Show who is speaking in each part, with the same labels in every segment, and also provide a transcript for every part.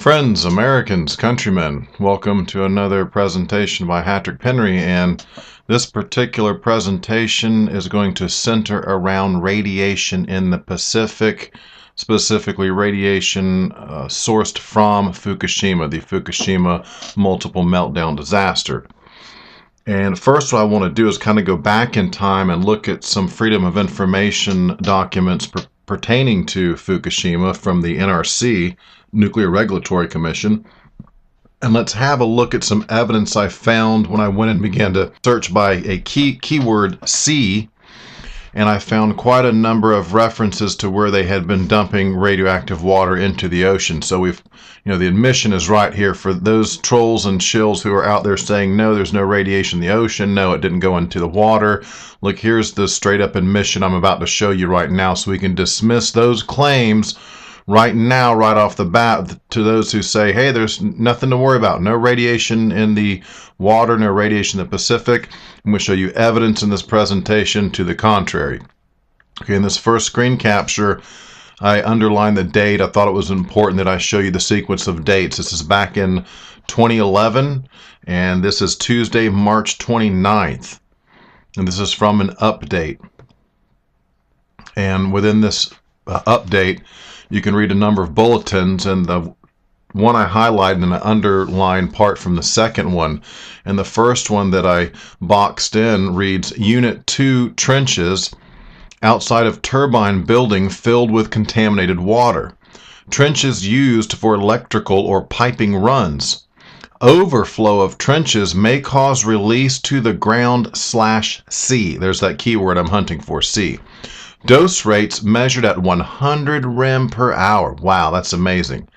Speaker 1: Friends, Americans, countrymen, welcome to another presentation by Hatrick Penry, and this particular presentation is going to center around radiation in the Pacific, specifically radiation sourced from Fukushima, the Fukushima multiple meltdown disaster. And first what I want to do is kind of go back in time and look at some Freedom of Information documents pertaining to Fukushima from the NRC, Nuclear Regulatory Commission. And let's have a look at some evidence I found when I went and began to search by a keyword C, and I found quite a number of references to where they had been dumping radioactive water into the ocean. So we've, the admission is right here for those trolls and shills who are out there saying, no, there's no radiation in the ocean. No, it didn't go into the water. Look, here's the straight up admission I'm about to show you right now, so we can dismiss those claims right now, right off the bat, to those who say, hey, there's nothing to worry about. No radiation in the water, no radiation in the Pacific. I'm going to show you evidence in this presentation to the contrary. Okay, in this first screen capture, I underlined the date. I thought it was important that I show you the sequence of dates. This is back in 2011, and this is Tuesday, March 29th. And this is from an update. And within this update, you can read a number of bulletins, and the one I highlighted and I underlined part from the second one. And the first one that I boxed in reads, Unit 2 trenches outside of turbine building filled with contaminated water. Trenches used for electrical or piping runs. Overflow of trenches may cause release to the ground/C. There's that keyword I'm hunting for, C. Dose rates measured at 100 rem per hour. Wow, that's amazing.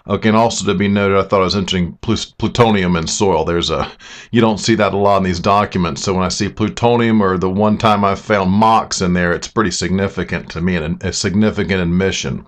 Speaker 1: Okay, and also to be noted, I thought it was interesting, plutonium in soil. You don't see that a lot in these documents. So when I see plutonium, or the one time I found MOX in there, it's pretty significant to me, and a significant admission.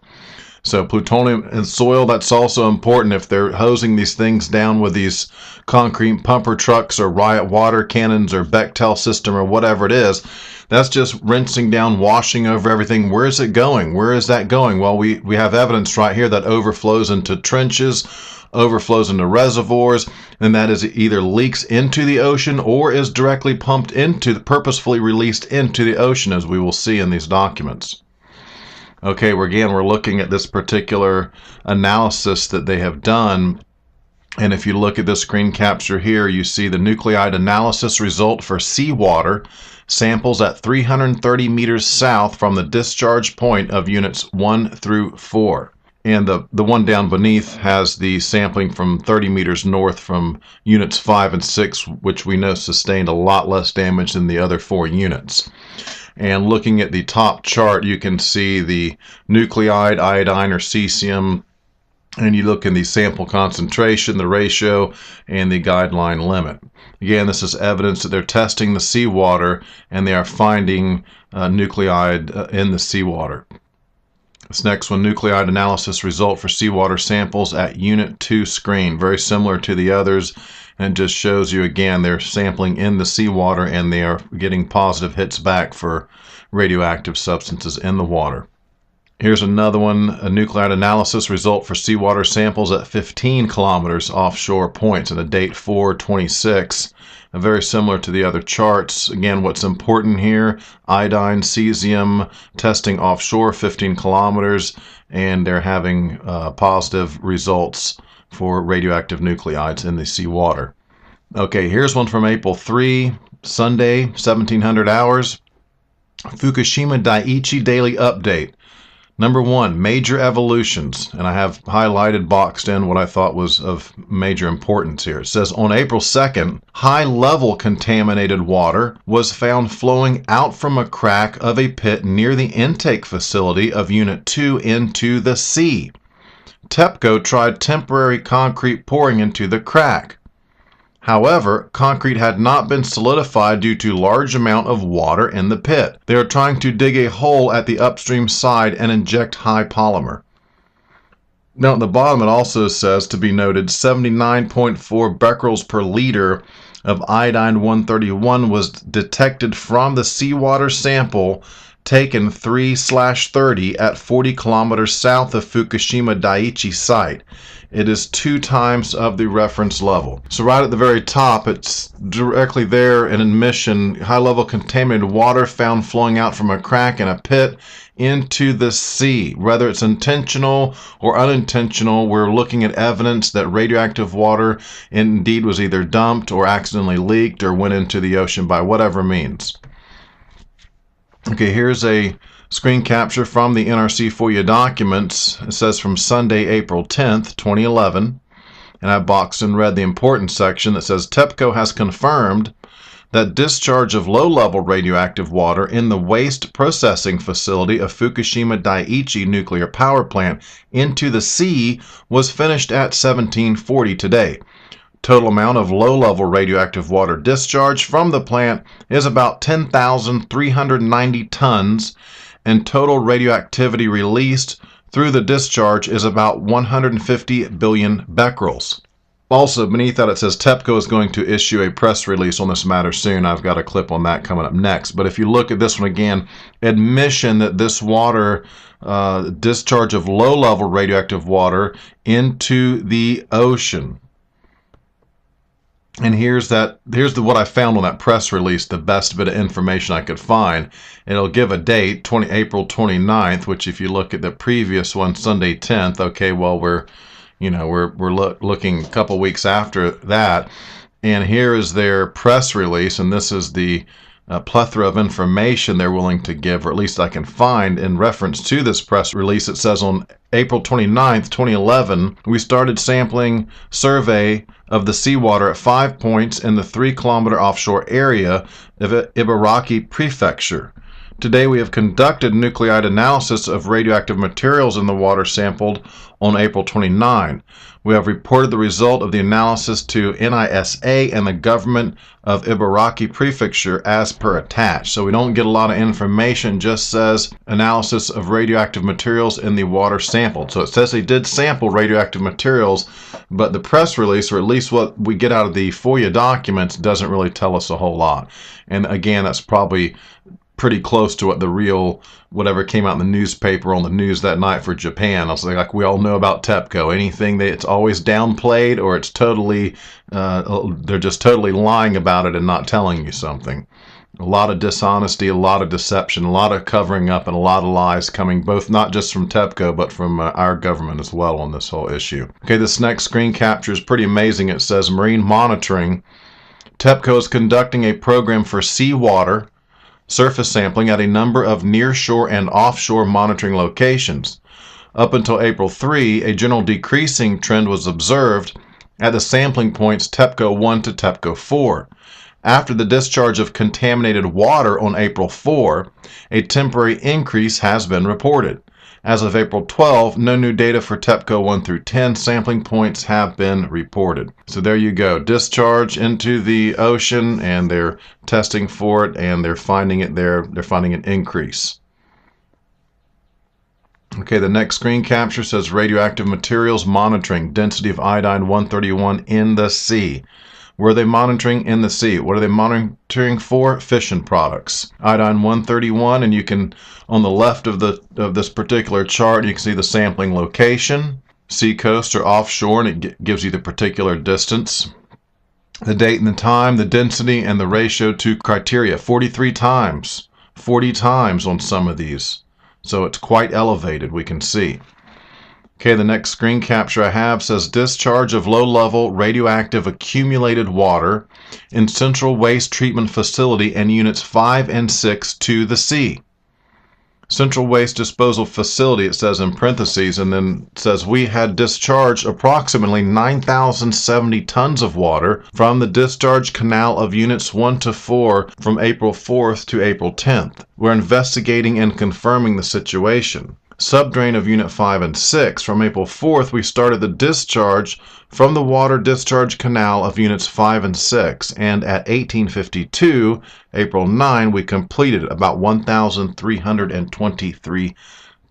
Speaker 1: So plutonium in soil, that's also important. If they're hosing these things down with these concrete pumper trucks or riot water cannons or Bechtel system or whatever it is, that's just rinsing down, washing over everything. Where is it going? Where is that going? Well, we have evidence right here that overflows into trenches, overflows into reservoirs, and that is either leaks into the ocean or is directly pumped into, purposefully released into the ocean, as we will see in these documents. Okay, we're looking at this particular analysis that they have done. And if you look at this screen capture here, you see the nuclide analysis result for seawater samples at 330 meters south from the discharge point of units 1 through 4. And the one down beneath has the sampling from 30 meters north from units 5 and 6, which we know sustained a lot less damage than the other 4 units. And looking at the top chart, you can see the nuclide, iodine, or cesium, and you look in the sample concentration, the ratio, and the guideline limit. Again, this is evidence that they're testing the seawater, and they are finding nuclide in the seawater. This next one, nuclide analysis result for seawater samples at Unit 2 screen. Very similar to the others, and just shows you again they're sampling in the seawater and they are getting positive hits back for radioactive substances in the water. Here's another one, a nuclide analysis result for seawater samples at 15 kilometers offshore points, and a date 4/26. Very similar to the other charts. Again, what's important here, iodine, cesium, testing offshore 15 kilometers, and they're having positive results for radioactive nuclides in the seawater. Okay, here's one from April 3, Sunday, 1700 hours. Fukushima Daiichi Daily Update. Number 1, major evolutions, and I have highlighted, boxed in what I thought was of major importance here. It says, on April 2nd, high-level contaminated water was found flowing out from a crack of a pit near the intake facility of Unit 2 into the sea. TEPCO tried temporary concrete pouring into the crack. However, concrete had not been solidified due to large amount of water in the pit. They are trying to dig a hole at the upstream side and inject high polymer. Now at the bottom it also says, to be noted, 79.4 becquerels per liter of iodine 131 was detected from the seawater sample taken 3/30 at 40 kilometers south of Fukushima Daiichi site. it is 2 times of the reference level. So right at the very top, it's directly there, an admission, high-level contaminated water found flowing out from a crack in a pit into the sea. Whether it's intentional or unintentional, we're looking at evidence that radioactive water indeed was either dumped or accidentally leaked or went into the ocean by whatever means. Okay, here's a screen capture from the NRC FOIA documents. It says from Sunday, April 10th, 2011, and I boxed and read the important section that says TEPCO has confirmed that discharge of low-level radioactive water in the waste processing facility of Fukushima Daiichi nuclear power plant into the sea was finished at 1740 today. Total amount of low-level radioactive water discharged from the plant is about 10,390 tons, and total radioactivity released through the discharge is about 150 billion becquerels. Also, beneath that it says TEPCO is going to issue a press release on this matter soon. I've got a clip on that coming up next. But if you look at this one again, admission that this water, discharge of low-level radioactive water into the ocean. And here's what I found on that press release, the best bit of information I could find. It'll give a date, April 29th, which if you look at the previous one, Sunday 10th, okay, well, we're looking a couple weeks after that, and here is their press release, and this is the plethora of information they're willing to give, or at least I can find in reference to this press release. It says on April 29th, 2011, we started sampling survey of the seawater at 5 points in the 3-kilometer offshore area of Ibaraki Prefecture. Today we have conducted nuclide analysis of radioactive materials in the water sampled on April 29. We have reported the result of the analysis to NISA and the government of Ibaraki Prefecture as per attached. So we don't get a lot of information, just says analysis of radioactive materials in the water sampled. So it says they did sample radioactive materials, but the press release, or at least what we get out of the FOIA documents, doesn't really tell us a whole lot. And again, that's probably pretty close to what the real whatever came out in the newspaper on the news that night for Japan. I was like we all know about TEPCO. Anything that it's always downplayed, or it's totally they're just totally lying about it and not telling you something. A lot of dishonesty, a lot of deception, a lot of covering up, and a lot of lies coming both not just from TEPCO but from our government as well on this whole issue. Okay, this next screen capture is pretty amazing. It says marine monitoring. TEPCO is conducting a program for seawater surface sampling at a number of nearshore and offshore monitoring locations. Up until April 3, a general decreasing trend was observed at the sampling points TEPCO 1 to TEPCO 4. After the discharge of contaminated water on April 4, a temporary increase has been reported. As of April 12, no new data for TEPCO 1 through 10 sampling points have been reported. So there you go. Discharge into the ocean, and they're testing for it, and they're finding it there. They're finding an increase. Okay, the next screen capture says radioactive materials monitoring, density of iodine 131 in the sea. Where are they monitoring? In the sea. What are they monitoring for? Fission products. Iodine 131, and you can, on the left of this particular chart, you can see the sampling location, seacoast or offshore, and it gives you the particular distance, the date and the time, the density, and the ratio to criteria. 43 times, 40 times on some of these. So it's quite elevated, we can see. Okay, the next screen capture I have says discharge of low-level radioactive accumulated water in Central Waste Treatment Facility and Units 5 and 6 to the sea. Central Waste Disposal Facility, it says in parentheses, and then it says we had discharged approximately 9,070 tons of water from the discharge canal of Units 1 to 4 from April 4th to April 10th. We're investigating and confirming the situation. Subdrain of Unit 5 and 6. From April 4th, we started the discharge from the water discharge canal of Units 5 and 6, and at 1852, April 9, we completed about 1,323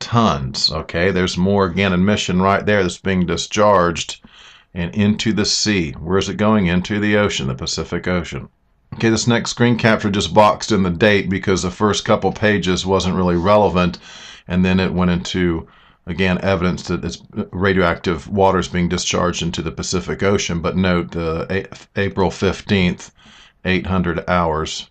Speaker 1: tons. Okay, there's more, again, admission right there that's being discharged and into the sea. Where is it going? Into the ocean, the Pacific Ocean. Okay, this next screen capture just boxed in the date because the first couple pages wasn't really relevant, and then it went into Again, evidence that it's radioactive water is being discharged into the Pacific Ocean. But note, April 15th, 800 hours.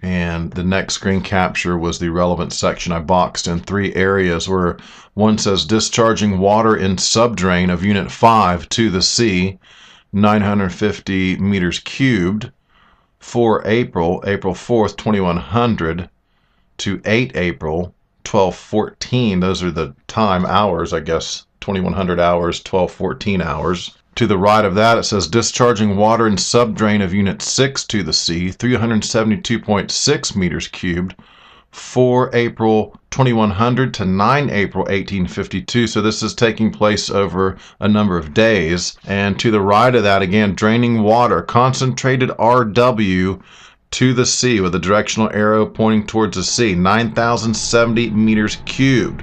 Speaker 1: And the next screen capture was the relevant section. I boxed in 3 areas where one says discharging water in subdrain of Unit 5 to the sea, 950 meters cubed, for April 4th, 2100 to 8 April, 1214. Those are the time hours, I guess, 2100 hours, 1214 hours. To the right of that, it says discharging water in subdrain of Unit 6 to the sea, 372.6 meters cubed, 4 April 2100 to 9 April 1852. So this is taking place over a number of days. And to the right of that, again, draining water, concentrated RW to the sea with a directional arrow pointing towards the sea, 9,070 meters cubed.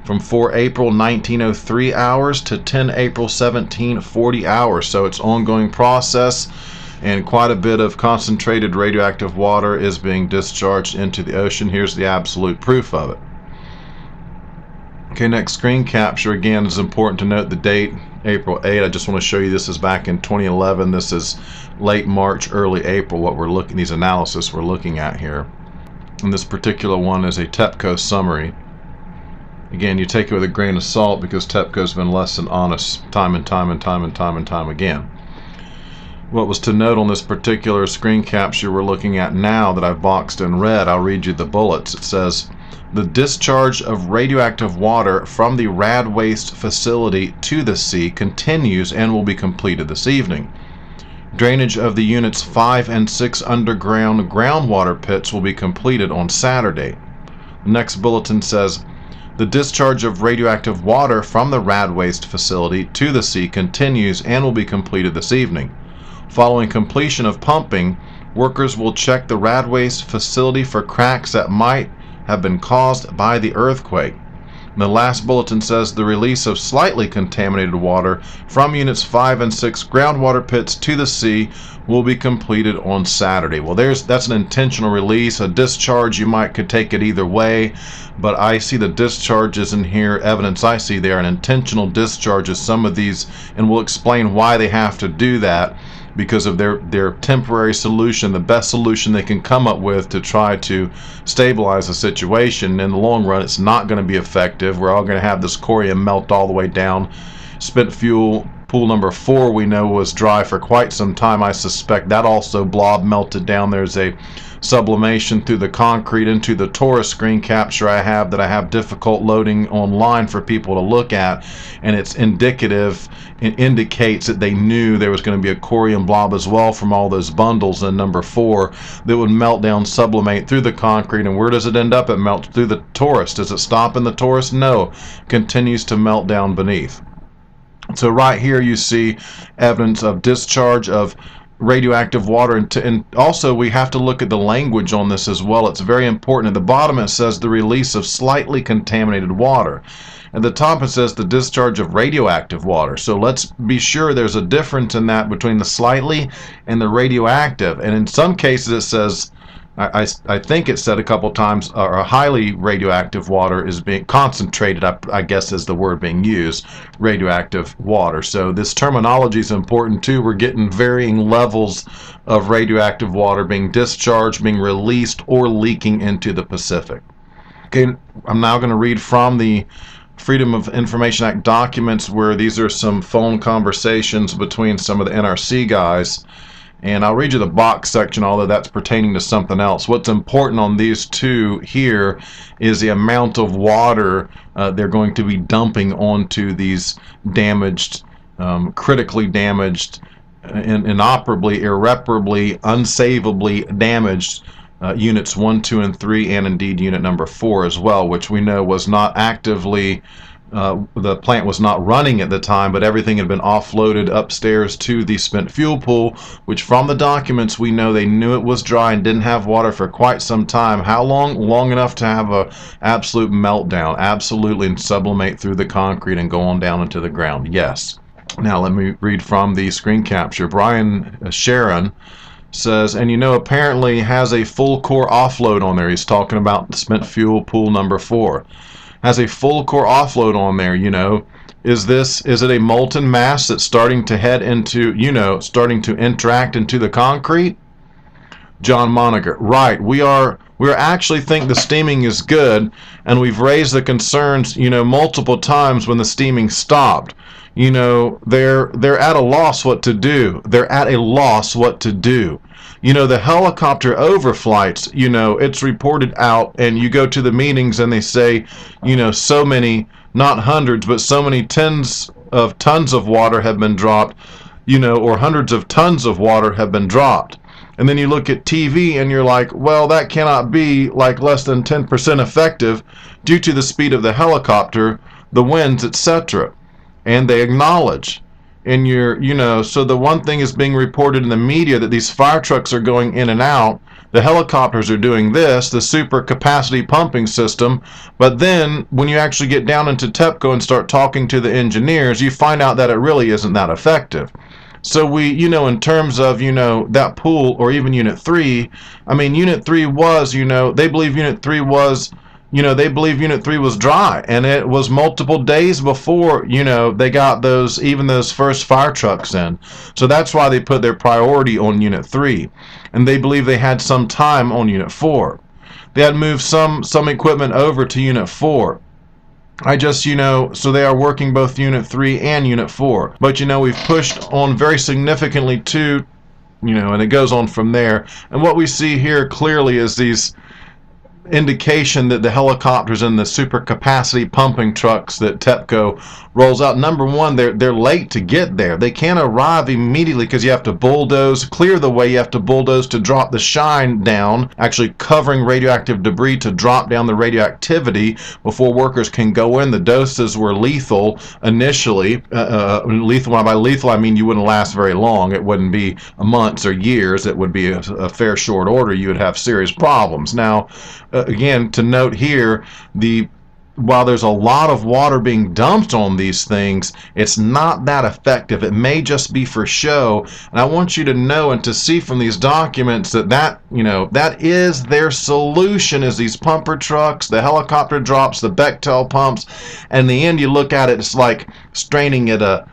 Speaker 1: From 4 April 1903 hours to 10 April 1740 hours. So it's an ongoing process, and quite a bit of concentrated radioactive water is being discharged into the ocean. Here's the absolute proof of it. Okay, next screen capture. Again, it's important to note the date, April 8. I just want to show you this is back in 2011. This is late March, early April, what we're looking, these analysis we're looking at here. And this particular one is a TEPCO summary. Again, you take it with a grain of salt because TEPCO's been less than honest time and time again. What was to note on this particular screen capture we're looking at now that I've boxed in red, I'll read you the bullets. It says, the discharge of radioactive water from the rad waste facility to the sea continues and will be completed this evening. Drainage of the Units 5 and 6 underground groundwater pits will be completed on Saturday. The next bulletin says, the discharge of radioactive water from the rad waste facility to the sea continues and will be completed this evening. Following completion of pumping, workers will check the rad waste facility for cracks that might have been caused by the earthquake. And the last bulletin says the release of slightly contaminated water from Units 5 and 6 groundwater pits to the sea will be completed on Saturday. Well, that's an intentional release, a discharge. You could take it either way, but I see the discharges in here. Evidence I see they are an intentional discharges, some of these, and we'll explain why they have to do that, because of their temporary solution, the best solution they can come up with to try to stabilize the situation. In the long run, it's not going to be effective. We're all going to have this corium melt all the way down. Spent fuel pool number 4 we know was dry for quite some time. I suspect that also blob melted down. There's a sublimation through the concrete into the Taurus screen capture I have difficult loading online for people to look at, and it's indicative. It indicates that they knew there was going to be a corium blob as well from all those bundles in number 4 that would melt down, sublimate through the concrete. And where does it end up? It melts through the Taurus. Does it stop in the Taurus? No, continues to melt down beneath. So right here you see evidence of discharge of radioactive water, and also we have to look at the language on this as well. It's very important. At the bottom it says the release of slightly contaminated water. At the top it says the discharge of radioactive water. So let's be sure there's a difference in that between the slightly and the radioactive. And in some cases it says, I think it said a couple times, or highly radioactive water is being concentrated, I guess is the word being used, radioactive water. So this terminology is important too. We're getting varying levels of radioactive water being discharged, being released, or leaking into the Pacific. Okay, I'm now going to read from the Freedom of Information Act documents, where these are some phone conversations between some of the NRC guys. And I'll read you the box section, although that's pertaining to something else. What's important on these two here is the amount of water they're going to be dumping onto these damaged, critically damaged, inoperably, irreparably, unsavably damaged units 1, 2, and 3, and indeed unit number 4 as well, which we know was not actively, the plant was not running at the time, but everything had been offloaded upstairs to the spent fuel pool, which from the documents we know they knew it was dry and didn't have water for quite some time. How long? Long enough to have a absolute meltdown, absolutely, and sublimate through the concrete and go on down into the ground. Yes. Now let me read from the screen capture. Brian Sharon says, and apparently has a full core offload on there. He's talking about the spent fuel pool number 4. has a full core offload on there. Is it a molten mass that's starting to head into, starting to interact into the concrete? John Moniger, right. We actually think the steaming is good, and we've raised the concerns, multiple times when the steaming stopped. They're at a loss what to do. They're at a loss what to do. The helicopter overflights, it's reported out, and you go to the meetings and they say, so many, not hundreds, but so many tens of tons of water have been dropped, or hundreds of tons of water have been dropped. And then you look at TV and you're like, well, that cannot be like less than 10% effective due to the speed of the helicopter, the winds, etc. And they acknowledge. And so the one thing is being reported in the media that these fire trucks are going in and out. The helicopters are doing this, the super capacity pumping system. But then when you actually get down into TEPCO and start talking to the engineers, you find out that it really isn't that effective. So we, in terms of, that pool, or even Unit 3, Unit 3 was, they believe Unit 3 was, Unit 3 was dry, and it was multiple days before, they got those first fire trucks in. So that's why they put their priority on Unit 3. And they believe they had some time on Unit 4. They had moved some equipment over to Unit 4. So they are working both Unit 3 and Unit 4. But, we've pushed on very significantly to, and it goes on from there. And what we see here clearly is these indication that the helicopters and the super capacity pumping trucks that TEPCO rolls out, number one, they're late to get there. They can't arrive immediately because you have to clear the way. You have to bulldoze to drop the shine down, actually covering radioactive debris to drop down the radioactivity before workers can go in. The doses were lethal initially. Lethal, by lethal I mean you wouldn't last very long. It wouldn't be months or years. It would be a fair short order. You would have serious problems. Now, again, to note here, while there's a lot of water being dumped on these things, it's not that effective. It may just be for show. And I want you to know and to see from these documents that is their solution, is these pumper trucks, the helicopter drops, the Bechtel pumps. And in the end, you look at it, it's like straining at a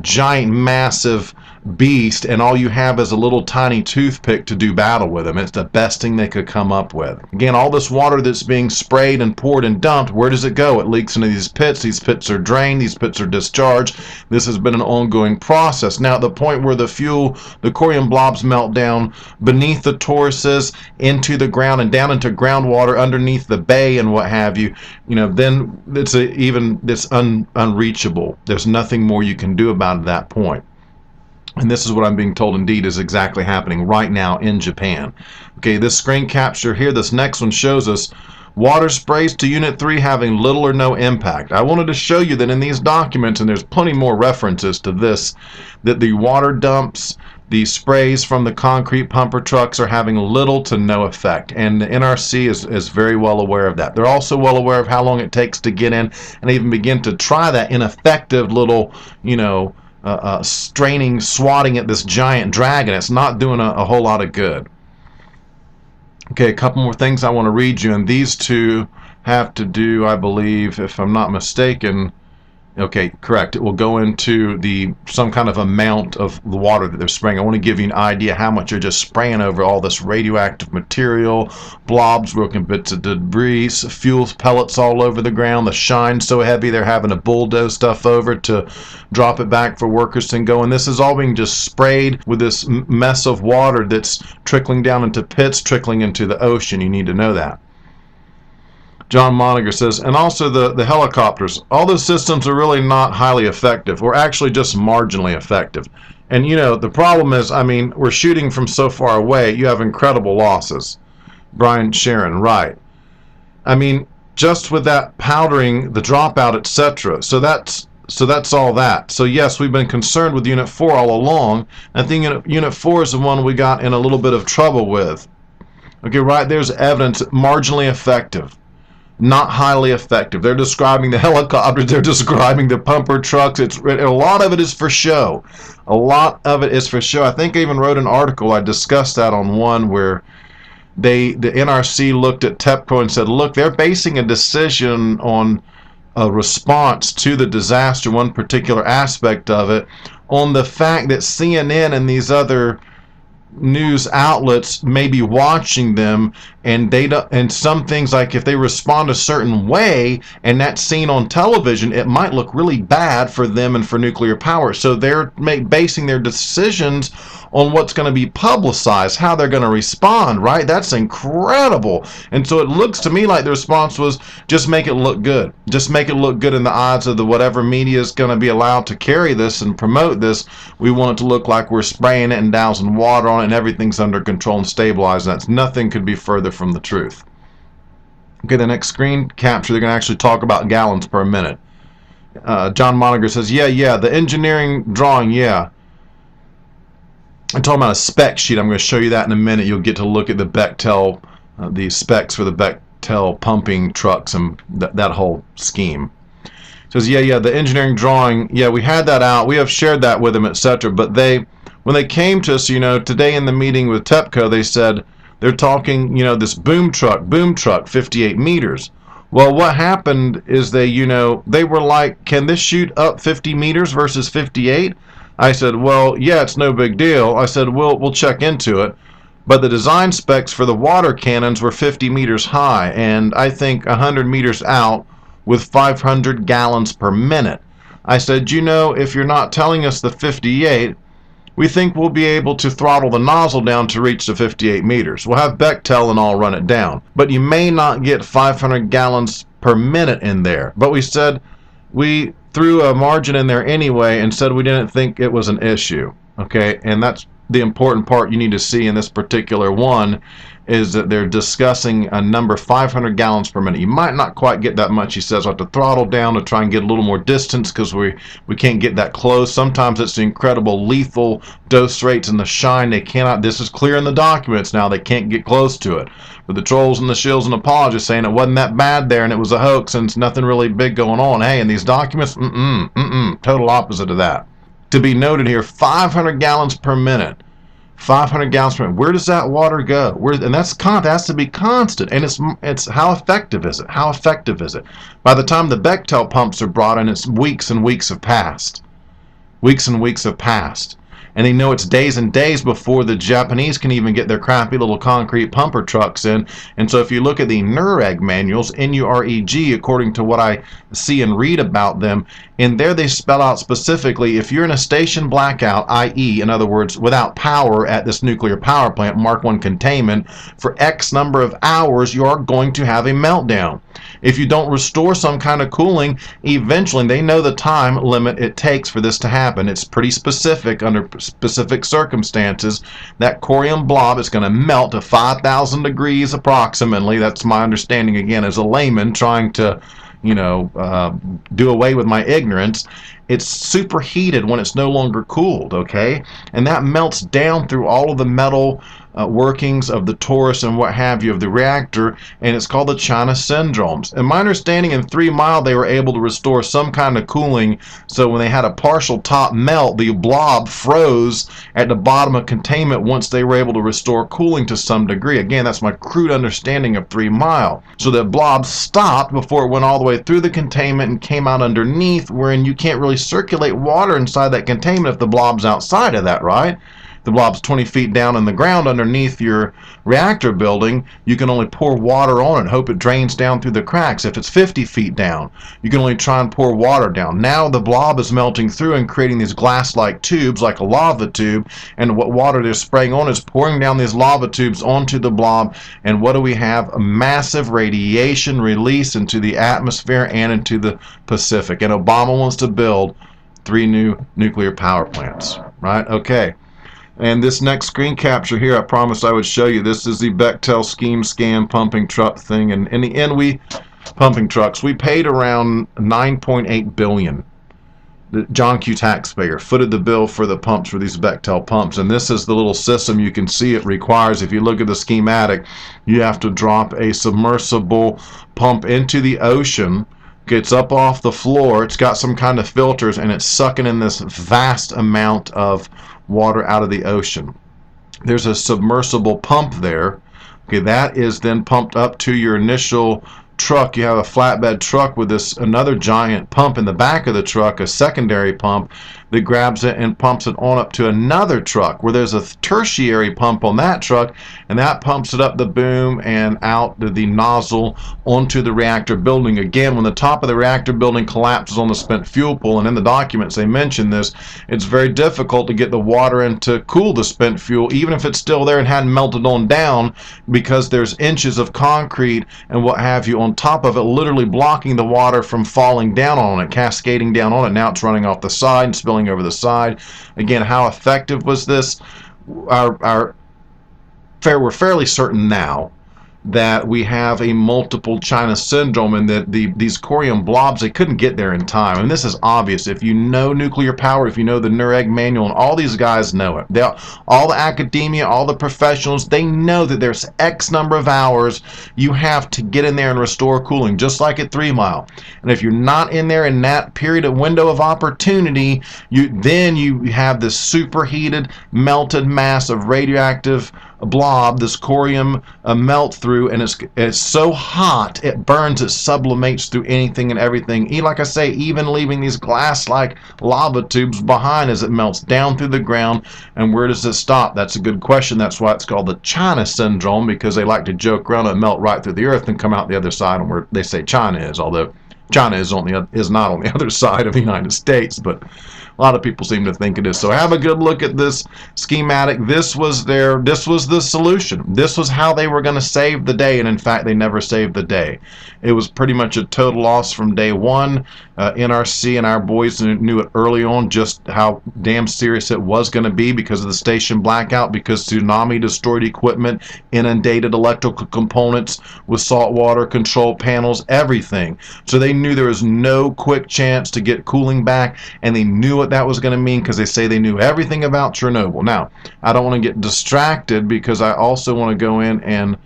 Speaker 1: giant, massive beast, and all you have is a little tiny toothpick to do battle with them. It's the best thing they could come up with. Again, all this water that's being sprayed and poured and dumped, where does it go? It leaks into these pits. These pits are drained. These pits are discharged. This has been an ongoing process. Now, at the point where the corium blobs melt down beneath the toruses into the ground and down into groundwater underneath the bay and what have you, then it's unreachable. There's nothing more you can do about it at that point. And this is what I'm being told indeed is exactly happening right now in Japan. Okay, this screen capture here, this next one shows us water sprays to Unit 3 having little or no impact. I wanted to show you that in these documents, and there's plenty more references to this, that the water dumps, the sprays from the concrete pumper trucks are having little to no effect. And the NRC is very well aware of that. They're also well aware of how long it takes to get in and even begin to try that ineffective little, straining, swatting at this giant dragon. It's not doing a whole lot of good. Okay, a couple more things I want to read you, and these two have to do, I believe, if I'm not mistaken, okay, correct, it will go into some kind of amount of the water that they're spraying. I want to give you an idea how much you're just spraying over all this radioactive material, blobs, broken bits of debris, fuel pellets all over the ground. The shine's so heavy they're having to bulldoze stuff over to drop it back for workers to go. And this is all being just sprayed with this mess of water that's trickling down into pits, trickling into the ocean. You need to know that. John Moniger says, and also the helicopters, all those systems are really not highly effective, or actually just marginally effective. And the problem is, we're shooting from so far away, you have incredible losses. Brian Sharon, right. Just with that powdering, the dropout, etc. So that's all that. So yes, we've been concerned with Unit 4 all along. I think Unit 4 is the one we got in a little bit of trouble with. Okay, right there's evidence, marginally effective. Not highly effective. They're describing the helicopters, they're describing the pumper trucks. A lot of it is for show. A lot of it is for show. I think I even wrote an article, I discussed that on one where the NRC looked at TEPCO and said, look, they're basing a decision on a response to the disaster, one particular aspect of it, on the fact that CNN and these other news outlets may be watching them, and they don't, and some things, like if they respond a certain way and that's seen on television, it might look really bad for them and for nuclear power. So they're basing their decisions on what's going to be publicized, how they're going to respond, right? That's incredible. And so it looks to me like the response was, just make it look good. Just make it look good in the eyes of the whatever media is going to be allowed to carry this and promote this. We want it to look like we're spraying it and dousing water on it and everything's under control and stabilized. That's nothing could be further from the truth. Okay, the next screen capture, they're going to actually talk about gallons per minute. John Moniger says, yeah, the engineering drawing, yeah. I'm talking about a spec sheet. I'm going to show you that in a minute. You'll get to look at the Bechtel, the specs for the Bechtel pumping trucks and that whole scheme. It says, yeah, the engineering drawing, yeah, we had that out. We have shared that with them, etc. But when they came to us, today in the meeting with TEPCO, they said they're talking, this boom truck, 58 meters. Well, what happened is they were like, can this shoot up 50 meters versus 58? I said, well, yeah, it's no big deal. I said, we'll check into it. But the design specs for the water cannons were 50 meters high, and I think 100 meters out with 500 gallons per minute. I said, if you're not telling us the 58, we think we'll be able to throttle the nozzle down to reach the 58 meters. We'll have Bechtel and all run it down. But you may not get 500 gallons per minute in there. But we said, we threw a margin in there anyway and said we didn't think it was an issue. Okay, and that's the important part you need to see in this particular one, is that they're discussing a number 500 gallons per minute. You might not quite get that much, he says. I'll have to throttle down to try and get a little more distance because we can't get that close. Sometimes it's the incredible lethal dose rates and the shine. They cannot, this is clear in the documents now, they can't get close to it. But the trolls and the shills and apologists saying it wasn't that bad there and it was a hoax and it's nothing really big going on. Hey, in these documents, total opposite of that. To be noted here, 500 gallons per minute. 500 gallons per minute. Where does that water go? And that has to be constant. And it's how effective is it? How effective is it? By the time the Bechtel pumps are brought in, it's weeks and weeks have passed. Weeks and weeks have passed. And they know it's days and days before the Japanese can even get their crappy little concrete pumper trucks in. And so if you look at the NUREG manuals, N-U-R-E-G, according to what I see and read about them, in there they spell out specifically, if you're in a station blackout, i.e., in other words, without power at this nuclear power plant, Mark I containment, for X number of hours, you are going to have a meltdown. If you don't restore some kind of cooling, eventually, they know the time limit it takes for this to happen. It's pretty specific under specific circumstances. That corium blob is going to melt to 5,000 degrees approximately. That's my understanding, again, as a layman trying to, do away with my ignorance. It's superheated when it's no longer cooled, okay? And that melts down through all of the metal workings of the torus and what have you of the reactor, and it's called the China syndromes. And my understanding, in 3 Mile they were able to restore some kind of cooling, so when they had a partial top melt, the blob froze at the bottom of containment once they were able to restore cooling to some degree. Again, that's my crude understanding of 3 Mile. So that blob stopped before it went all the way through the containment and came out underneath, wherein you can't really circulate water inside that containment if the blob's outside of that, right? The blob's 20 feet down in the ground underneath your reactor building. You can only pour water on it, hope it drains down through the cracks. If it's 50 feet down, you can only try and pour water down. Now the blob is melting through and creating these glass-like tubes, like a lava tube, and what water they're spraying on is pouring down these lava tubes onto the blob, and what do we have? A massive radiation release into the atmosphere and into the Pacific. And Obama wants to build 3 new nuclear power plants, right? Okay. And this next screen capture here, I promised I would show you. This is the Bechtel scheme scan pumping truck thing. And in the end, pumping trucks, we paid around $9.8 billion. The John Q. taxpayer footed the bill for the pumps for these Bechtel pumps. And this is the little system you can see it requires. If you look at the schematic, you have to drop a submersible pump into the ocean. Gets up off the floor, it's got some kind of filters, and it's sucking in this vast amount of water out of the ocean. There's a submersible pump there, Okay, that is then pumped up to your initial truck. You have a flatbed truck with this another giant pump in the back of the truck, a secondary pump that grabs it and pumps it on up to another truck where there's a tertiary pump on that truck, and that pumps it up the boom and out to the nozzle onto the reactor building. Again, when the top of the reactor building collapses on the spent fuel pool, and in the documents they mention this, it's very difficult to get the water in to cool the spent fuel, even if it's still there and hadn't melted on down, because there's inches of concrete and what have you on top of it, literally blocking the water from falling down on it, cascading down on it. Now it's running off the side and spilling over the side. Again, how effective was this? We're fairly certain now that we have a multiple China syndrome, and that these corium blobs, they couldn't get there in time. And this is obvious. If you know nuclear power, if you know the NUREG manual, and all these guys know it. All the academia, all the professionals, they know that there's X number of hours you have to get in there and restore cooling, just like at 3 Mile. And if you're not in there in that period of window of opportunity, then you have this superheated, melted mass of radioactive blob, this corium melt through, and it's so hot it burns, it sublimates through anything and everything. Like I say, even leaving these glass-like lava tubes behind as it melts down through the ground. And where does it stop? That's a good question. That's why it's called the China syndrome, because they like to joke around and melt right through the earth and come out the other side, and where they say China is, although China is not on the other side of the United States, but a lot of people seem to think it is. So have a good look at this schematic. This was the solution. This was how they were going to save the day, and in fact they never saved the day. It was pretty much a total loss from day one. NRC and our boys knew it early on just how damn serious it was going to be because of the station blackout, because tsunami destroyed equipment, inundated electrical components with saltwater control panels, everything. So they knew there was no quick chance to get cooling back, and they knew what that was going to mean, because they say they knew everything about Chernobyl. Now, I don't want to get distracted, because I also want to go in and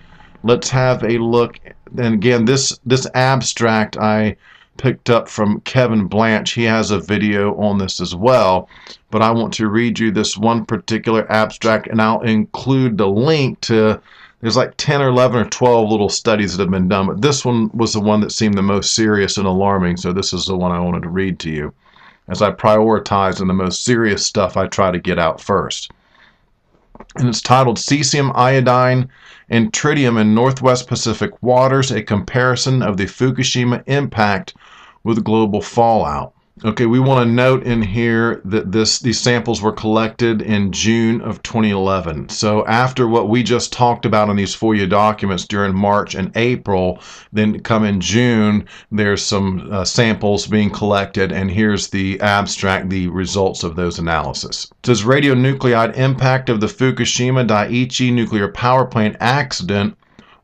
Speaker 1: let's have a look. And again, this abstract I picked up from Kevin Blanche. He has a video on this as well, but I want to read you this one particular abstract, and I'll include the link to, there's like 10 or 11 or 12 little studies that have been done, but this one was the one that seemed the most serious and alarming, so this is the one I wanted to read to you. As I prioritize, and the most serious stuff I try to get out first. And it's titled Cesium, Iodine, and Tritium in Northwest Pacific Waters, a comparison of the Fukushima impact with global fallout. Okay, we want to note in here that these samples were collected in June of 2011. So after what we just talked about in these FOIA documents during March and April, then come in June, there's some samples being collected, and here's the abstract, the results of those analysis. It says radionuclide impact of the Fukushima Daiichi nuclear power plant accident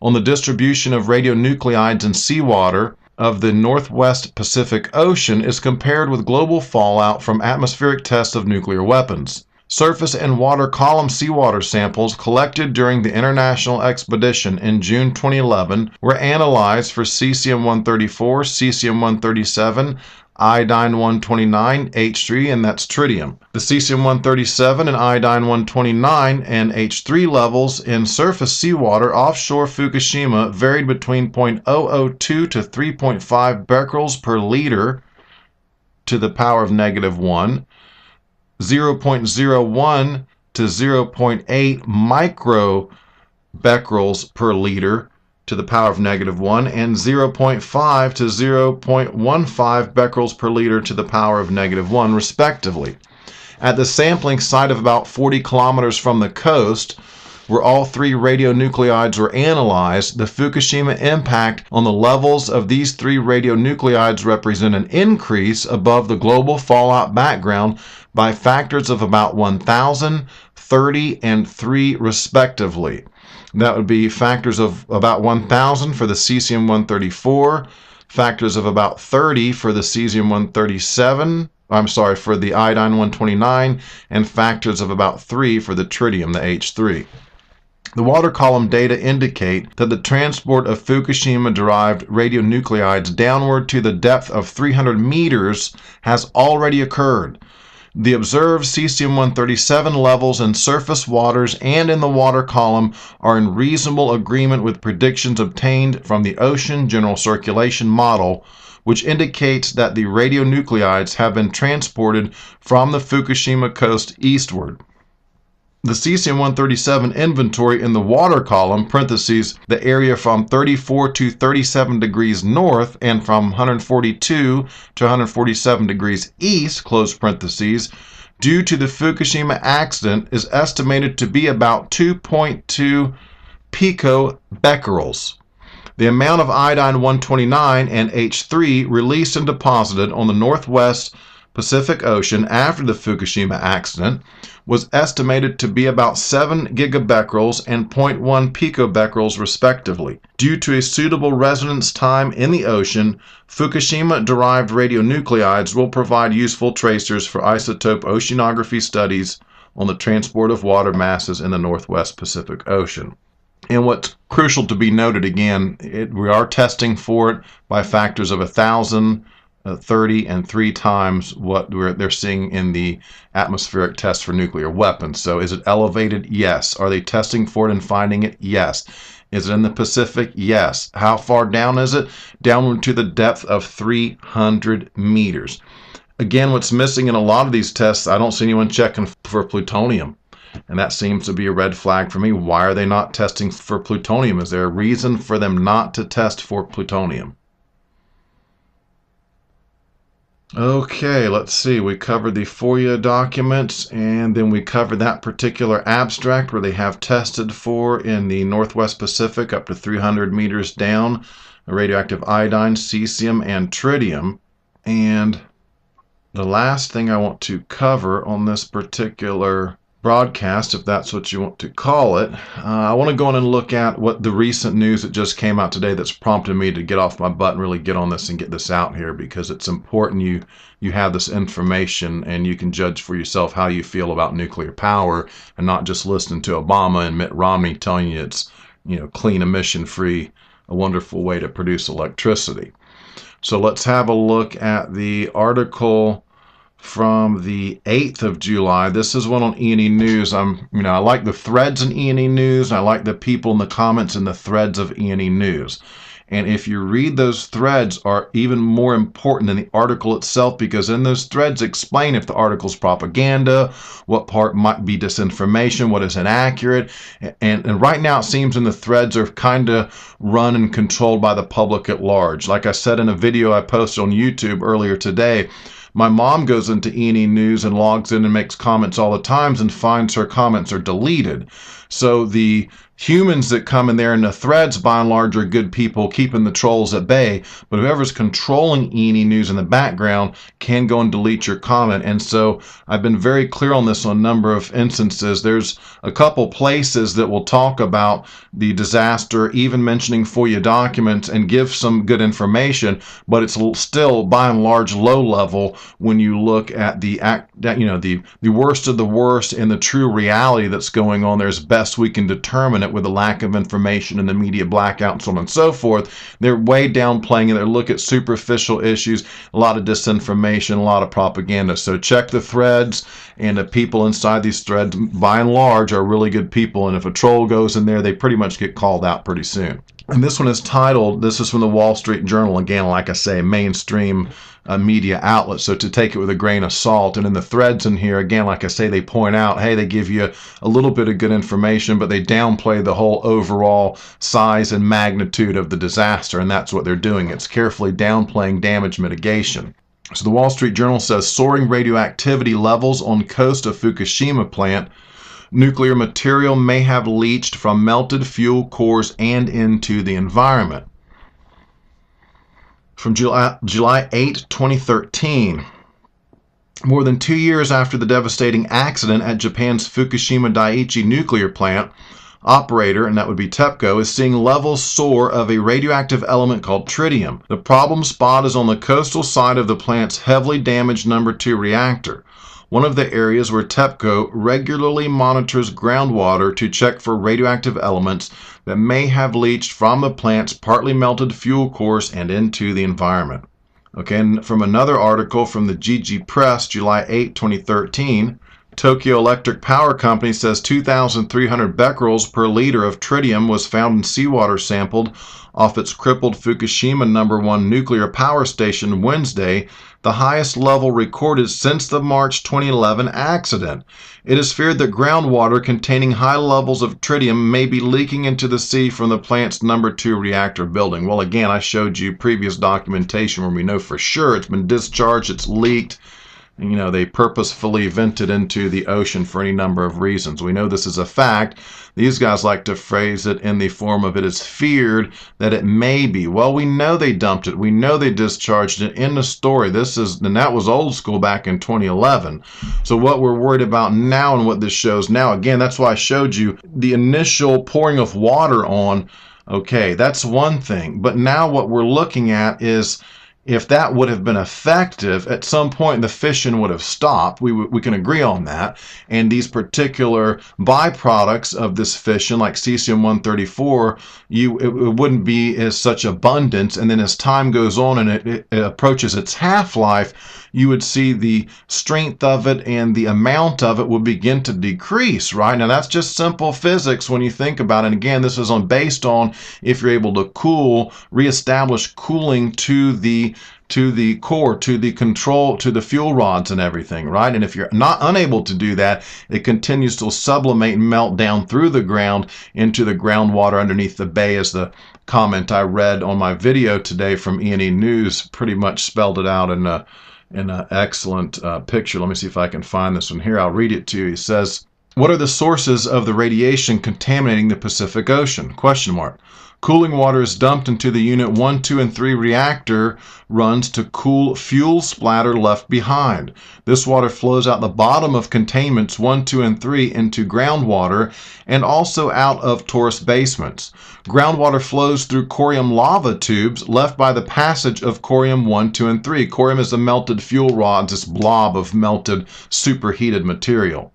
Speaker 1: on the distribution of radionuclides in seawater of the Northwest Pacific Ocean is compared with global fallout from atmospheric tests of nuclear weapons. Surface and water column seawater samples collected during the international expedition in June 2011 were analyzed for cesium-134, cesium-137, iodine-129, H3, and that's tritium. The cesium-137 and iodine-129 and H3 levels in surface seawater offshore Fukushima varied between 0.002 to 3.5 becquerels per liter to the power of -1, 0.01 to 0.8 microbecquerels per liter to the power of -1, and 0.5 to 0.15 becquerels per liter to the power of -1, respectively. At the sampling site of about 40 kilometers from the coast, where all three radionuclides were analyzed, the Fukushima impact on the levels of these three radionuclides represent an increase above the global fallout background by factors of about 1,000, 30, and 3, respectively. That would be factors of about 1,000 for the cesium-134, factors of about 30 for the cesium-137, for the iodine-129, and factors of about 3 for the tritium, the H3. The water column data indicate that the transport of Fukushima-derived radionuclides downward to the depth of 300 meters has already occurred. The observed cesium-137 levels in surface waters and in the water column are in reasonable agreement with predictions obtained from the ocean general circulation model, which indicates that the radionuclides have been transported from the Fukushima coast eastward. The cesium-137 inventory in the water column, parentheses, the area from 34 to 37 degrees north and from 142 to 147 degrees east, close parentheses, due to the Fukushima accident is estimated to be about 2.2 picobecquerels. The amount of iodine 129 and H3 released and deposited on the northwest Pacific Ocean after the Fukushima accident was estimated to be about 7 gigabecquerels and 0.1 picobecquerels respectively. Due to a suitable residence time in the ocean, Fukushima-derived radionuclides will provide useful tracers for isotope oceanography studies on the transport of water masses in the northwest Pacific Ocean. And what's crucial to be noted again, we are testing for it by factors of 1,000, 30, and 3 times what they're seeing in the atmospheric test for nuclear weapons. So is it elevated? Yes. Are they testing for it and finding it? Yes. Is it in the Pacific? Yes. How far down is it? Downward to the depth of 300 meters. Again, what's missing in a lot of these tests, I don't see anyone checking for plutonium. And that seems to be a red flag for me. Why are they not testing for plutonium? Is there a reason for them not to test for plutonium? Okay, let's see. We covered the FOIA documents, and then we covered that particular abstract where they have tested for in the Northwest Pacific up to 300 meters down radioactive iodine, cesium, and tritium. And the last thing I want to cover on this particular broadcast, if that's what you want to call it, I want to go in and look at what the recent news that just came out today that's prompted me to get off my butt and really get on this and get this out here, because it's important you have this information and you can judge for yourself how you feel about nuclear power and not just listening to Obama and Mitt Romney telling you it's, clean, emission free, a wonderful way to produce electricity. So let's have a look at the article from the 8th of July. This is one on E&E News. I like the threads in E&E News. I like the people in the comments in the threads of E&E News. And if you read those threads are even more important than the article itself, because in those threads explain if the article's propaganda, what part might be disinformation, what is inaccurate. And right now it seems in the threads are kind of run and controlled by the public at large. Like I said in a video I posted on YouTube earlier today, my mom goes into E&E News and logs in and makes comments all the time and finds her comments are deleted. So the humans that come in there in the threads, by and large, are good people keeping the trolls at bay. But whoever's controlling E&E News in the background can go and delete your comment. And so I've been very clear on this on a number of instances. There's a couple places that will talk about the disaster, even mentioning FOIA documents and give some good information, but it's still by and large low level when you look at the worst of the worst and the true reality that's going on there as best we can determine it with a lack of information and the media blackout and so on and so forth. They're way downplaying it. They look at superficial issues, a lot of disinformation, a lot of propaganda. So check the threads, and the people inside these threads by and large are really good people, and if a troll goes in there, they pretty much get called out pretty soon. And this one is titled, this is from the Wall Street Journal, again, like I say, mainstream media outlet, so to take it with a grain of salt. And in the threads in here, again, like I say, they point out, hey, they give you a little bit of good information, but they downplay the whole overall size and magnitude of the disaster, and that's what they're doing. It's carefully downplaying damage mitigation. So the Wall Street Journal says, soaring radioactivity levels on coast of Fukushima plant. Nuclear material may have leached from melted fuel cores and into the environment. From July 8, 2013, more than 2 years after the devastating accident at Japan's Fukushima Daiichi nuclear plant, operator, and that would be TEPCO, is seeing levels soar of a radioactive element called tritium. The problem spot is on the coastal side of the plant's heavily damaged number 2 reactor, one of the areas where TEPCO regularly monitors groundwater to check for radioactive elements that may have leached from the plant's partly melted fuel cores and into the environment. Okay, and from another article from the GG Press, July 8, 2013, Tokyo Electric Power Company says 2,300 becquerels per liter of tritium was found in seawater sampled off its crippled Fukushima #1 nuclear power station Wednesday, the highest level recorded since the March 2011 accident. It is feared that groundwater containing high levels of tritium may be leaking into the sea from the plant's #2 reactor building. Well, again, I showed you previous documentation where we know for sure it's been discharged, it's leaked. You know, they purposefully vented into the ocean for any number of reasons. We know this is a fact. These guys like to phrase it in the form of it is feared that it may be. Well, we know they dumped it. We know they discharged it. In the story. And that was old school back in 2011. So what we're worried about now and what this shows now, again, that's why I showed you the initial pouring of water on. Okay, that's one thing. But now what we're looking at is, if that would have been effective, at some point the fishing would have stopped. We can agree on that. And these particular byproducts of this fishing, like Cesium-134, it wouldn't be as such abundance. And then as time goes on and it approaches its half-life, you would see the strength of it and the amount of it would begin to decrease, right? Now that's just simple physics when you think about it. And again, this is based on if you're able to reestablish cooling to the core, to the control, to the fuel rods and everything, right? And if you're unable to do that, it continues to sublimate and melt down through the ground into the groundwater underneath the bay, as the comment I read on my video today from E&E News pretty much spelled it out in an excellent picture. Let me see if I can find this one here. I'll read it to you. He says, "What are the sources of the radiation contaminating the Pacific Ocean? Question mark. Cooling water is dumped into the Unit 1, 2, and 3 reactor runs to cool fuel splatter left behind. This water flows out the bottom of containments 1, 2, and 3 into groundwater and also out of tourist basements. Groundwater flows through corium lava tubes left by the passage of corium 1, 2, and 3. Corium is the melted fuel rods, this blob of melted superheated material.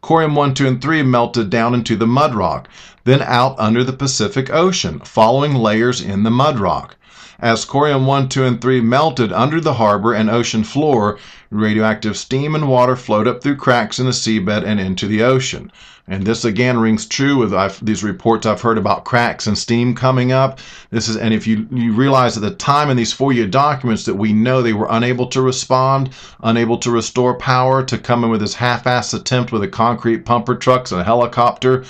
Speaker 1: Corium 1, 2, and 3 melted down into the mud rock, then out under the Pacific Ocean, following layers in the mud rock. As corium 1, 2, and 3 melted under the harbor and ocean floor, radioactive steam and water flowed up through cracks in the seabed and into the ocean." And this again rings true with these reports I've heard about cracks and steam coming up. And if you realize at the time in these FOIA documents that we know they were unable to respond, unable to restore power, to come in with this half-assed attempt with a concrete pumper trucks and a helicopter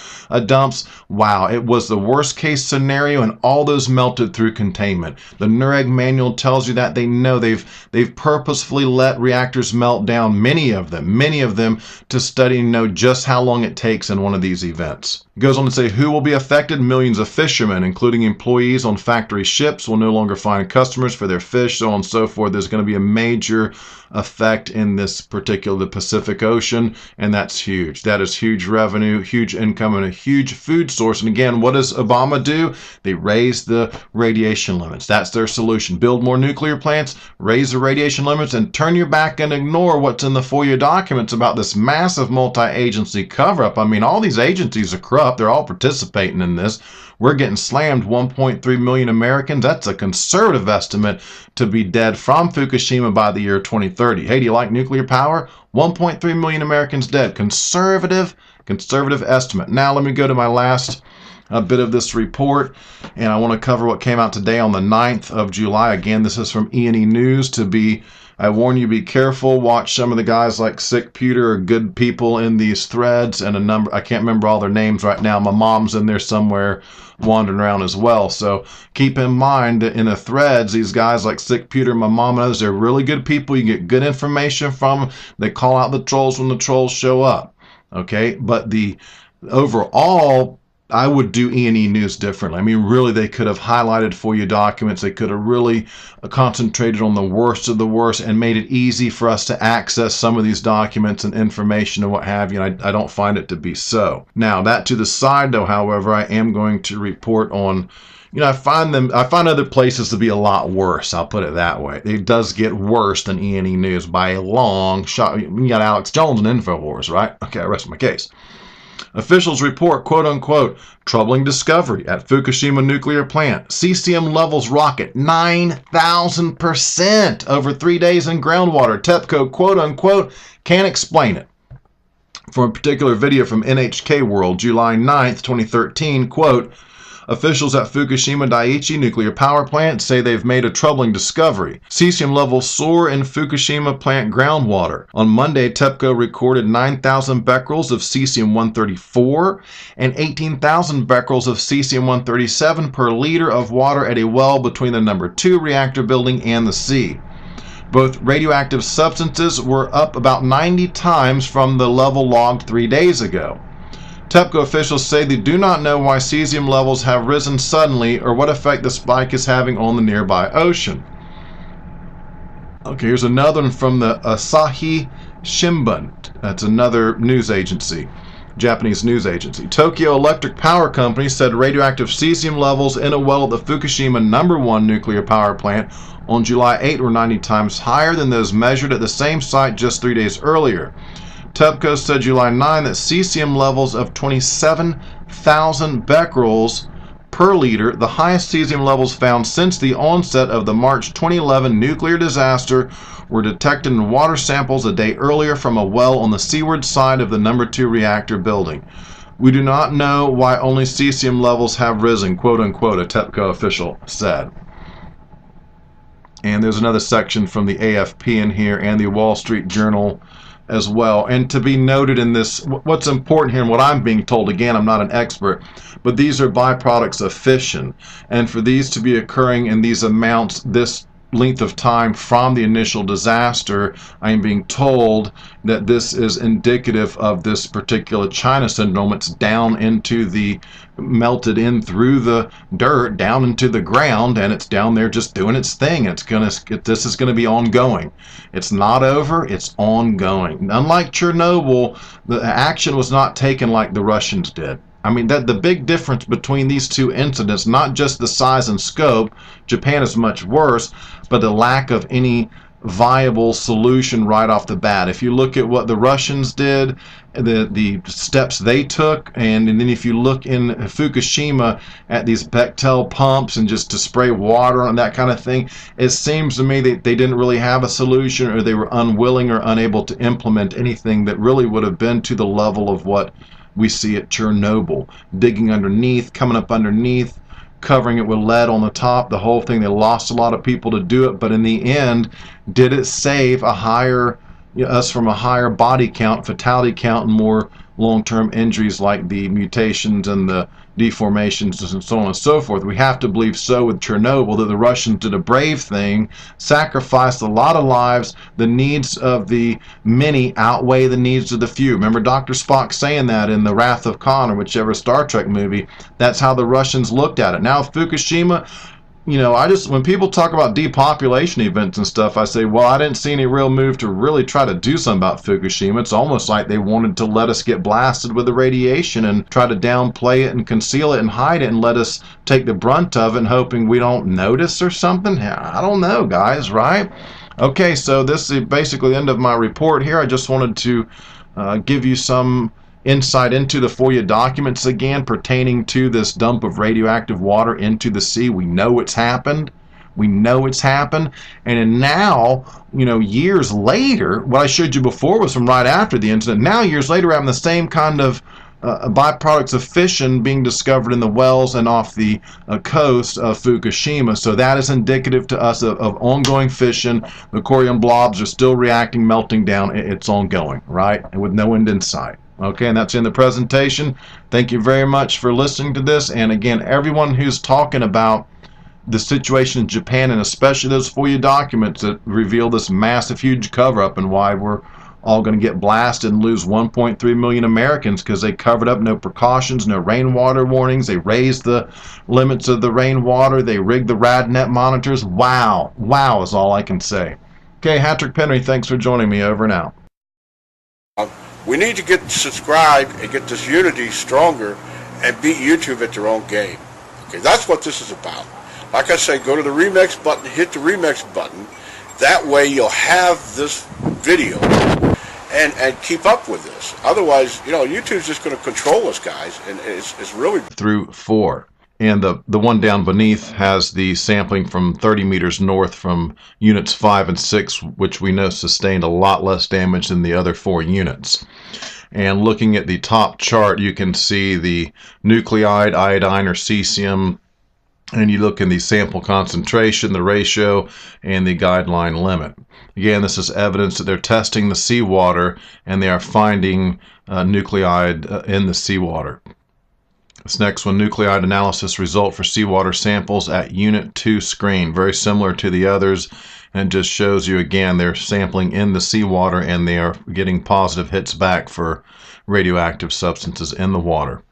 Speaker 1: dumps. Wow, it was the worst case scenario, and all those melted through containment. The NUREG manual tells you that. They know they've purposefully let reactors melt down, many of them, to study and know just how long it takes in one of these events. It goes on to say, who will be affected? Millions of fishermen, including employees on factory ships, will no longer find customers for their fish, so on and so forth. There's going to be a major effect in this particular Pacific Ocean, and that's huge. That is huge revenue, huge income, and a huge food source. And again, what does Obama do? They raise the radiation limits. That's their solution. Build more nuclear plants, raise the radiation limits, and turn your back and ignore what's in the FOIA documents about this massive multi-agency cover-up. I mean, all these agencies are corrupt. They're all participating in this. We're getting slammed. 1.3 million Americans. That's a conservative estimate to be dead from Fukushima by the year 2030. Hey, do you like nuclear power? 1.3 million Americans dead. Conservative estimate. Now let me go to my last bit of this report, and I want to cover what came out today on the 9th of July. Again, this is from E&E News. I warn you, be careful. Watch some of the guys like Sick Pewter are good people in these threads, and I can't remember all their names right now. My mom's in there somewhere wandering around as well. So keep in mind that in the threads, these guys like Sick Pewter, my mom and others, they're really good people. You get good information from them. They call out the trolls when the trolls show up. Okay, but the overall, I would do E&E News differently. I mean, really, they could have highlighted FOIA documents. They could have really concentrated on the worst of the worst and made it easy for us to access some of these documents and information and what have you. And I don't find it to be so. Now, that to the side, though, however, I am going to report on, I find other places to be a lot worse. I'll put it that way. It does get worse than E&E News by a long shot. You got Alex Jones and InfoWars, right? Okay, I rest my case. Officials report, quote-unquote, troubling discovery at Fukushima nuclear plant. Cesium levels rocket 9,000% over 3 days in groundwater. TEPCO, quote-unquote, can't explain it. From a particular video from NHK World, July 9th, 2013, quote, officials at Fukushima Daiichi nuclear power plant say they've made a troubling discovery. Cesium levels soar in Fukushima plant groundwater. On Monday, TEPCO recorded 9,000 becquerels of cesium-134 and 18,000 becquerels of cesium-137 per liter of water at a well between the number 2 reactor building and the sea. Both radioactive substances were up about 90 times from the level logged 3 days ago. TEPCO officials say they do not know why cesium levels have risen suddenly or what effect the spike is having on the nearby ocean. Okay, here's another one from the Asahi Shimbun. That's another news agency, Japanese news agency. Tokyo Electric Power Company said radioactive cesium levels in a well at the Fukushima #1 nuclear power plant on July 8 were 90 times higher than those measured at the same site just 3 days earlier. TEPCO said July 9 that cesium levels of 27,000 becquerels per liter, the highest cesium levels found since the onset of the March 2011 nuclear disaster, were detected in water samples a day earlier from a well on the seaward side of the #2 reactor building. We do not know why only cesium levels have risen, quote-unquote, a TEPCO official said. And there's another section from the AFP in here and the Wall Street Journal as well. And to be noted in this, what's important here and what I'm being told, again, I'm not an expert, but these are byproducts of fission. And for these to be occurring in these amounts, this length of time from the initial disaster, I am being told that this is indicative of this particular China syndrome. It's down into the, melted in through the dirt, down into the ground, and it's down there just doing its thing. This is gonna be ongoing. It's not over, it's ongoing. Unlike Chernobyl, the action was not taken like the Russians did. I mean, the big difference between these two incidents, not just the size and scope, Japan is much worse, but the lack of any viable solution right off the bat. If you look at what the Russians did, the steps they took, and then if you look in Fukushima at these Bechtel pumps and just to spray water and that kind of thing, it seems to me that they didn't really have a solution, or they were unwilling or unable to implement anything that really would have been to the level of what we see at Chernobyl. Digging underneath, coming up underneath, covering it with lead on the top, the whole thing. They lost a lot of people to do it, but in the end, did it save us from a higher body count, fatality count, and more long-term injuries like the mutations and the deformations and so on and so forth? We have to believe so with Chernobyl, that the Russians did a brave thing, sacrificed a lot of lives. The needs of the many outweigh the needs of the few. Remember Dr. Spock saying that in The Wrath of Khan, or whichever Star Trek movie. That's how the Russians looked at it. Now Fukushima, you know, when people talk about depopulation events and stuff, I say, well, I didn't see any real move to really try to do something about Fukushima. It's almost like they wanted to let us get blasted with the radiation and try to downplay it and conceal it and hide it and let us take the brunt of it, and hoping we don't notice or something. I don't know, guys, right? Okay, so this is basically the end of my report here. I just wanted to give you some insight into the FOIA documents again pertaining to this dump of radioactive water into the sea. We know it's happened. We know it's happened. And now, you know, years later, what I showed you before was from right after the incident. Now, years later, we're having the same kind of byproducts of fission being discovered in the wells and off the coast of Fukushima. So that is indicative to us of ongoing fission. The corium blobs are still reacting, melting down. It's ongoing, right? And with no end in sight. Okay, and that's in the presentation. Thank you very much for listening to this. And again, everyone who's talking about the situation in Japan, and especially those FOIA documents that reveal this massive, huge cover-up and why we're all going to get blasted and lose 1.3 million Americans because they covered up, no precautions, no rainwater warnings. They raised the limits of the rainwater. They rigged the RadNet monitors. Wow. Wow is all I can say. Okay, Hatrick Penry, thanks for joining me. Over and out.
Speaker 2: We need to get subscribed and get this unity stronger and beat YouTube at their own game. Okay, that's what this is about. Like I say, go to the Remix button, hit the Remix button. That way you'll have this video and keep up with this. Otherwise, YouTube's just going to control us, guys, and it's really
Speaker 1: through 4. And the one down beneath has the sampling from 30 meters north from units 5 and 6, which we know sustained a lot less damage than the other 4 units. And looking at the top chart, you can see the nuclide, iodine, or cesium, and you look in the sample concentration, the ratio, and the guideline limit. Again, this is evidence that they're testing the seawater and they are finding nuclide in the seawater. This next one, nuclide analysis result for seawater samples at Unit 2 screen. Very similar to the others, and just shows you again they're sampling in the seawater and they are getting positive hits back for radioactive substances in the water.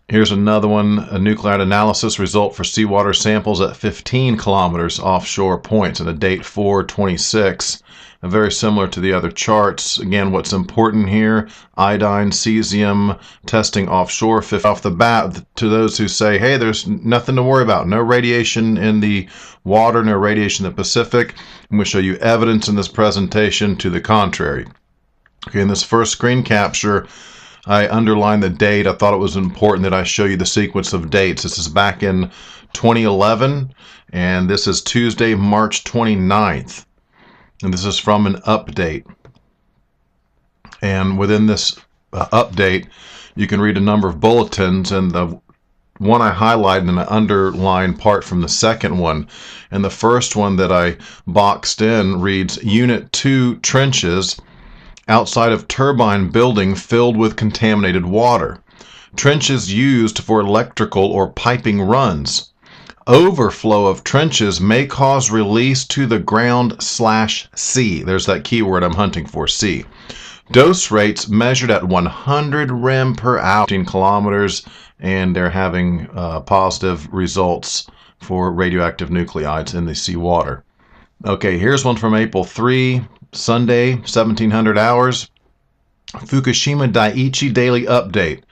Speaker 1: Here's another one, a nuclide analysis result for seawater samples at 15 kilometers offshore points and a date 4/26. Very similar to the other charts. Again, what's important here, iodine, cesium, testing offshore. Off the bat, to those who say, hey, there's nothing to worry about, no radiation in the water, no radiation in the Pacific, I'm going to show you evidence in this presentation to the contrary. Okay, in this first screen capture, I underlined the date. I thought it was important that I show you the sequence of dates. This is back in 2011, and this is Tuesday, March 29th. And this is from an update. And within this update, you can read a number of bulletins, and the one I highlighted and underlined part from the second one. And the first one that I boxed in reads, Unit 2 trenches outside of turbine building filled with contaminated water. Trenches used for electrical or piping runs. Overflow of trenches may cause release to the ground/sea. There's that keyword I'm hunting for, sea. Dose rates measured at 100 rem per hour, 15 kilometers, and they're having positive results for radioactive nuclides in the seawater. Okay, here's one from April 3, Sunday, 1700 hours. Fukushima Daiichi Daily Update.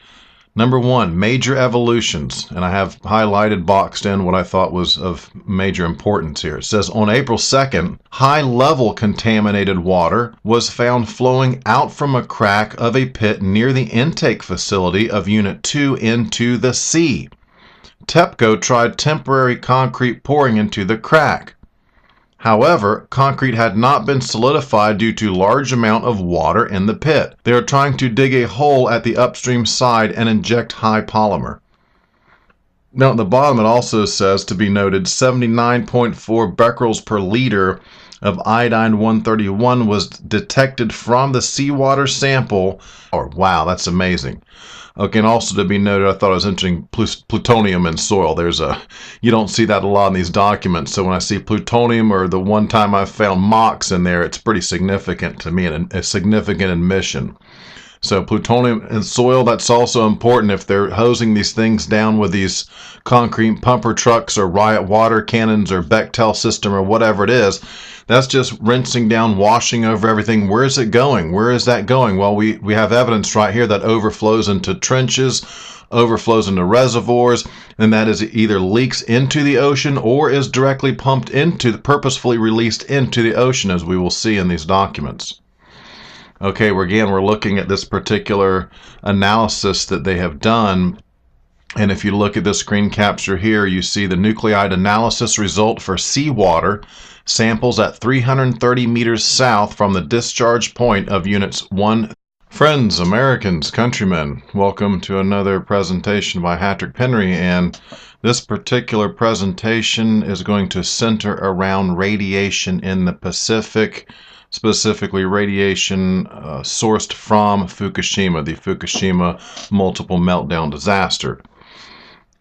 Speaker 1: Number 1, major evolutions, and I have highlighted, boxed in what I thought was of major importance here. It says, on April 2nd, high-level contaminated water was found flowing out from a crack of a pit near the intake facility of Unit 2 into the sea. TEPCO tried temporary concrete pouring into the crack. However, concrete had not been solidified due to large amount of water in the pit. They are trying to dig a hole at the upstream side and inject high polymer. Now at the bottom it also says, to be noted, 79.4 becquerels per liter of iodine 131 was detected from the seawater sample. Oh, wow, that's amazing. Okay, and also to be noted, I thought it was interesting, plutonium in soil. You don't see that a lot in these documents. So when I see plutonium, or the one time I found MOX in there, it's pretty significant to me, and a significant admission. So plutonium in soil, that's also important. If they're hosing these things down with these concrete pumper trucks or riot water cannons or Bechtel system or whatever it is, that's just rinsing down, washing over everything. Where is it going? Where is that going? Well, we have evidence right here that overflows into trenches, overflows into reservoirs, and that is either leaks into the ocean or is directly pumped into, purposefully released into the ocean, as we will see in these documents. Okay, we're looking at this particular analysis that they have done. And if you look at this screen capture here, you see the nuclide analysis result for seawater samples at 330 meters south from the discharge point of Units 1. Friends, Americans, countrymen, welcome to another presentation by Hatrick Penry, and this particular presentation is going to center around radiation in the Pacific, specifically radiation sourced from Fukushima, the Fukushima multiple meltdown disaster.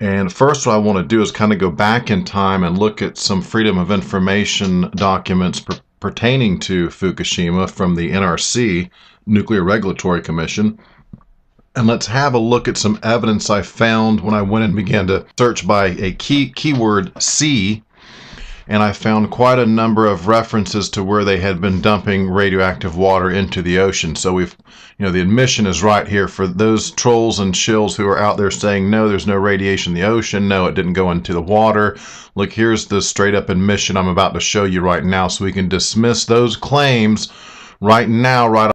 Speaker 1: And first what I want to do is kind of go back in time and look at some Freedom of Information documents pertaining to Fukushima from the NRC, Nuclear Regulatory Commission. And let's have a look at some evidence I found when I went and began to search by a keyword C, and I found quite a number of references to where they had been dumping radioactive water into the ocean. So the admission is right here for those trolls and shills who are out there saying, no, there's no radiation in the ocean, no, it didn't go into the water. Look, here's the straight up admission I'm about to show you right now, so we can dismiss those claims right now, right